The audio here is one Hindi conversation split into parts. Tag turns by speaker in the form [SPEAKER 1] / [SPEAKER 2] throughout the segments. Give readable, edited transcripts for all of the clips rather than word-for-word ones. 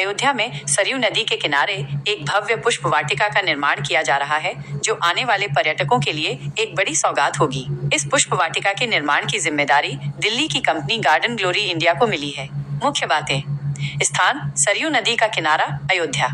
[SPEAKER 1] अयोध्या में सरयू नदी के किनारे एक भव्य पुष्प वाटिका का निर्माण किया जा रहा है, जो आने वाले पर्यटकों के लिए एक बड़ी सौगात होगी। इस पुष्प वाटिका के निर्माण की जिम्मेदारी दिल्ली की कंपनी गार्डन ग्लोरी इंडिया को मिली है। मुख्य बातें: स्थान सरयू नदी का किनारा, अयोध्या।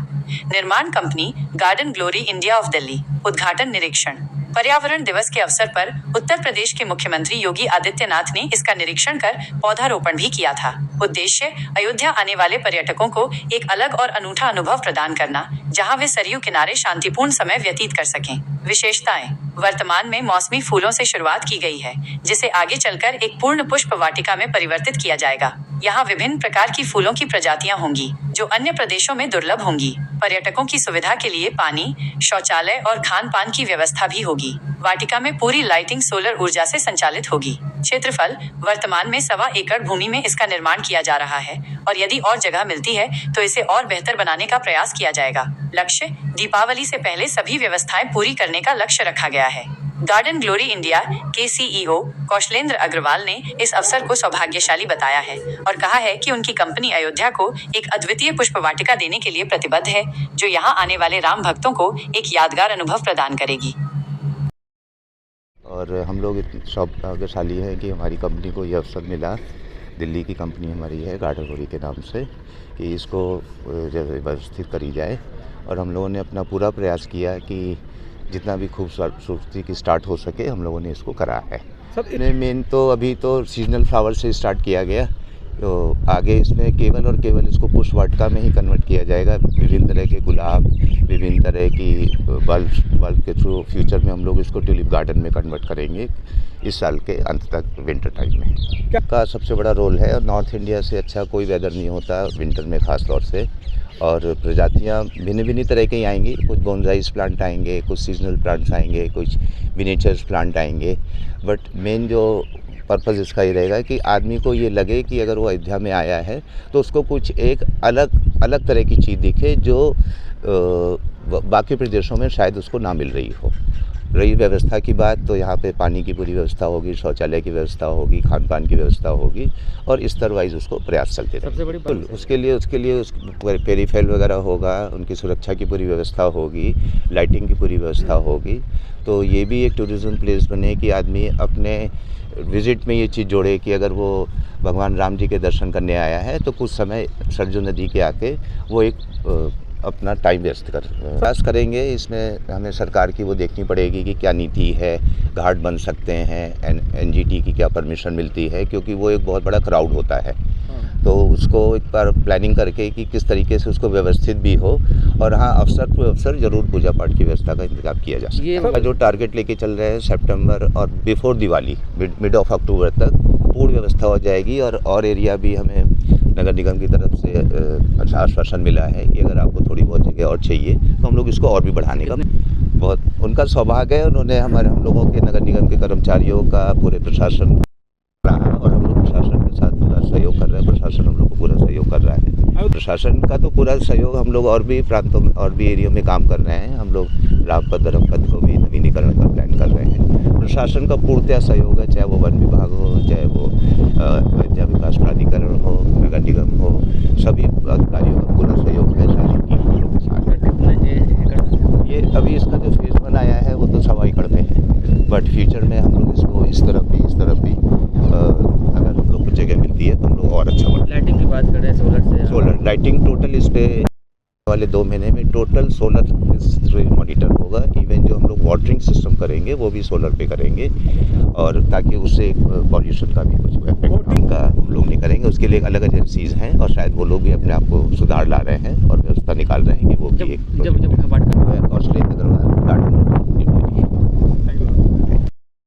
[SPEAKER 1] निर्माण company garden glory India of Delhi. उद्घाटन निरीक्षण: पर्यावरण दिवस के अवसर पर उत्तर प्रदेश के मुख्यमंत्री योगी आदित्यनाथ ने इसका निरीक्षण कर पौधारोपण भी किया था। उद्देश्य: अयोध्या आने वाले पर्यटकों को एक अलग और अनूठा अनुभव प्रदान करना, जहां वे सरयू किनारे शांतिपूर्ण समय व्यतीत कर सकें। विशेषताएं: वर्तमान में मौसमी फूलों से शुरुआत की गई है, जिसे आगे चलकर एक पूर्ण पुष्प वाटिका में परिवर्तित किया जाएगा। यहाँ विभिन्न प्रकार की फूलों की प्रजातियां होंगी, जो अन्य प्रदेशों में दुर्लभ होंगी। पर्यटकों की सुविधा के लिए पानी, शौचालय और खान पान की व्यवस्था भी होगी। वाटिका में पूरी लाइटिंग सोलर ऊर्जा से संचालित होगी। क्षेत्रफल: वर्तमान में 1.25 एकड़ भूमि में इसका निर्माण किया जा रहा है, और यदि और जगह मिलती है तो इसे और बेहतर बनाने का प्रयास किया जाएगा। लक्ष्य: दीपावली से पहले सभी व्यवस्थाएं पूरी करने का लक्ष्य रखा गया है। गार्डन ग्लोरी इंडिया के सीईओ कौशलेंद्र अग्रवाल ने इस अवसर को सौभाग्यशाली बताया है और कहा है कि उनकी कंपनी अयोध्या को एक अद्वितीय पुष्प वाटिका देने के लिए प्रतिबद्ध है, जो यहां आने वाले राम भक्तों को एक यादगार अनुभव प्रदान करेगी।
[SPEAKER 2] और हम लोग इतनी सौभाग्यशाली हैं कि हमारी कंपनी को ये अवसर मिला, दिल्ली की कंपनी हमारी है गार्डन ग्लोरी के नाम से, कि इसको व्यवस्थित करी जाए। और हम लोगों ने अपना पूरा प्रयास किया कि जितना भी खूबसूरती की स्टार्ट हो सके हम लोगों ने इसको करा है। मेन तो अभी तो सीजनल फ्लावर से स्टार्ट किया गया, तो आगे इसमें केवल और केवल इसको पुष्प वाटिका में ही कन्वर्ट किया जाएगा। विभिन्न तरह के गुलाब, विभिन्न तरह की बल्ब के थ्रू फ्यूचर में हम लोग इसको ट्यूलिप गार्डन में कन्वर्ट करेंगे इस साल के अंत तक, विंटर टाइम में। का सबसे बड़ा रोल है, और नॉर्थ इंडिया से अच्छा कोई वेदर नहीं होता विंटर में ख़ास तौर से। और प्रजातियाँ भिन्न भिन्न तरह की आएंगी, कुछ बोनसाइज प्लांट आएंगे, कुछ सीजनल प्लांट्स आएंगे, कुछ मिनिएचर्स प्लांट आएंगे। बट मेन जो पर्पज़ इसका ये रहेगा कि आदमी को ये लगे कि अगर वो अयोध्या में आया है तो उसको कुछ एक अलग तरह की चीज़ दिखे, जो बाकी प्रदेशों में शायद उसको ना मिल रही हो। रही व्यवस्था की बात, तो यहाँ पे पानी की पूरी व्यवस्था होगी, शौचालय की व्यवस्था होगी, खान पान की व्यवस्था होगी, और स्तर वाइज उसको प्रयास चलते रहेंगे। उसके लिए पेरीफेल वगैरह होगा, उनकी सुरक्षा की पूरी व्यवस्था होगी, लाइटिंग की पूरी व्यवस्था होगी। तो ये भी एक टूरिज़्म प्लेस बने कि आदमी अपने विज़िट में ये चीज़ जोड़े कि अगर वो भगवान राम जी के दर्शन करने आया है तो कुछ समय सरजू नदी के आके वो एक अपना टाइम व्यस्त प्रयास करेंगे। इसमें हमें सरकार की वो देखनी पड़ेगी कि क्या नीति है, घाट बन सकते हैं, एनजीटी की क्या परमिशन मिलती है, क्योंकि वो एक बहुत बड़ा क्राउड होता है। तो उसको एक बार प्लानिंग करके कि किस तरीके से उसको व्यवस्थित भी हो, और हाँ, अवसर ज़रूर पूजा पाठ की व्यवस्था का इंतजाम किया जा सकता है। जो टारगेट लेके चल रहे हैं सितंबर और before Diwali, mid of October तक पूर्ण व्यवस्था हो जाएगी। और एरिया भी हमें नगर निगम की तरफ से आश्वासन मिला है कि अगर आपको थोड़ी बहुत जगह और चाहिए तो हम लोग इसको और भी बढ़ाने का, बहुत उनका सौभाग्य है। उन्होंने हम लोगों के नगर निगम के कर्मचारियों का, पूरे प्रशासन रहा, और हम लोग प्रशासन के साथ पूरा सहयोग कर रहे हैं। प्रशासन हम लोग को पूरा सहयोग कर रहा है। प्रशासन का तो पूरा सहयोग, हम लोग और भी प्रांतों में और भी एरियो में काम कर रहे हैं। हम लोग रामपथ धर्मपथ को भी नवीनीकरण का प्लान कर रहे हैं। प्रशासन का पूर्णतः सहयोग है, चाहे वो वन विभाग हो, चाहे वो अयोध्या विकास प्राधिकरण हो, नगर निगम हो, सभी अधिकारियों का पूरा सहयोग है सारी टीमों के साथ। ये अभी इसका जो फेज़ 1 आया है वो तो 1.25 एकड़ में है, बट फ्यूचर में हम लोग इसको इस तरफ भी अगर हम लोग को जगह मिलती है तो हम लोग और अच्छा बढ़ेंगे।
[SPEAKER 3] लाइटिंग की बात करें सोलर
[SPEAKER 2] लाइटिंग टोटल इस पे वाले 2 महीने में टोटल सोलर मॉनिटर होगा। इवन जो हम लोग वाटरिंग सिस्टम करेंगे वो भी सोलर पे करेंगे, और ताकि उससे पॉल्यूशन का भी कुछ इफेक्ट का हम लोग नहीं करेंगे। उसके लिए अलग एजेंसीज हैं, और शायद वो लोग भी अपने आप को सुधार ला रहे हैं और व्यवस्था निकाल रहे हैं कि वो भी एक कौशलेंद्र अग्रवाल गार्डन